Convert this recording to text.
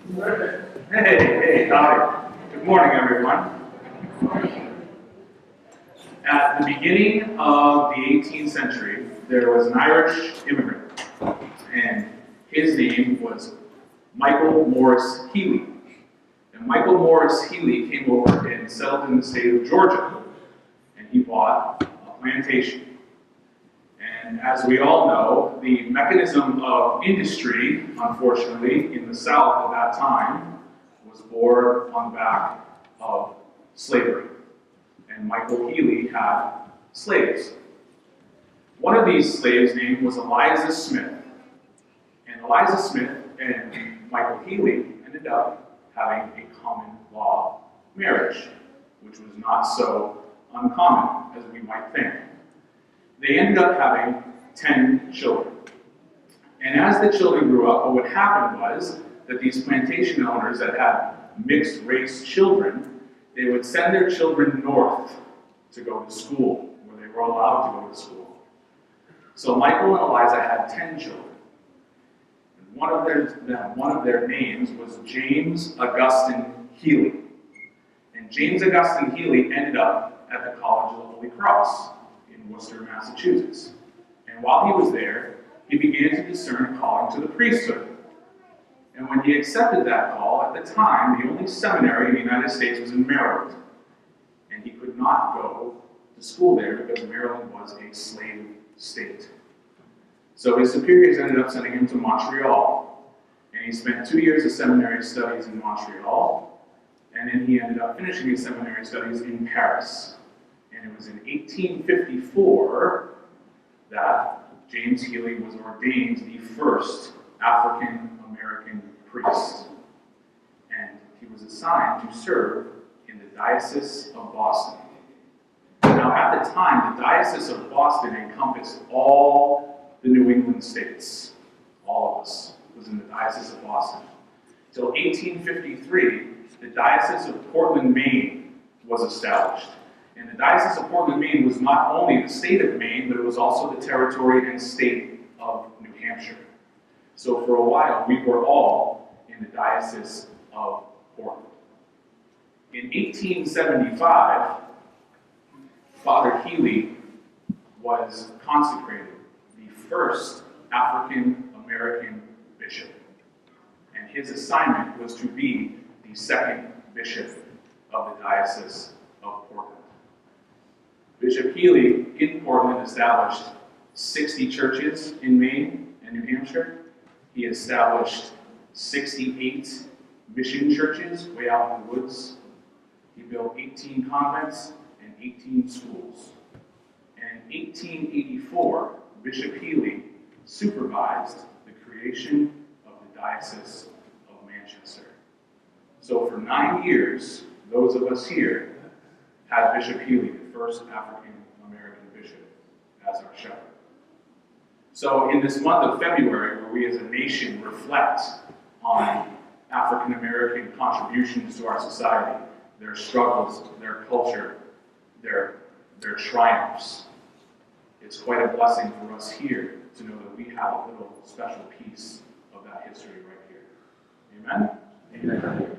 Hey, howdy. Good morning, everyone. At the beginning of the 18th century, there was an Irish immigrant, and his name was Michael Morris Healy. And Michael Morris Healy came over and settled in the state of Georgia, and he bought a plantation. And as we all know, the mechanism of industry, unfortunately, in the South at that time, was born on the back of slavery. And Michael Healy had slaves. One of these slaves' name was Eliza Smith. And Eliza Smith and Michael Healy ended up having a common law marriage, which was not so uncommon as we might think. They ended up having 10 children. And as the children grew up, what would happen was that these plantation owners that had mixed race children, they would send their children north to go to school, where they were allowed to go to school. So Michael and Eliza had 10 children. And one of their names was James Agustin Healy. And James Agustin Healy ended up at the College of the Holy Cross in Worcester, Massachusetts. And while he was there, he began to discern a calling to the priesthood. And when he accepted that call, at the time, the only seminary in the United States was in Maryland. And he could not go to school there because Maryland was a slave state. So his superiors ended up sending him to Montreal. And he spent 2 years of seminary studies in Montreal. And then he ended up finishing his seminary studies in Paris. And it was in 1854 that James Healy was ordained the first African-American priest. And he was assigned to serve in the Diocese of Boston. Now, at the time, the Diocese of Boston encompassed all the New England states. All of us was in the Diocese of Boston. Until 1853, the Diocese of Portland, Maine was established. And the Diocese of Portland, Maine was not only the state of Maine, but it was also the territory and state of New Hampshire. So for a while, we were all in the Diocese of Portland. In 1875, Father Healy was consecrated the first African-American bishop. And his assignment was to be the second bishop of the Diocese of Portland. Bishop Healy in Portland established 60 churches in Maine and New Hampshire. He established 68 mission churches way out in the woods. He built 18 convents and 18 schools. And in 1884, Bishop Healy supervised the creation of the Diocese of Manchester. So for 9 years, those of us here had Bishop Healy, the first African-American bishop, as our shepherd. So in this month of February, where we as a nation reflect on African-American contributions to our society, their struggles, their culture, their triumphs, it's quite a blessing for us here to know that we have a little special piece of that history right here. Amen? Amen.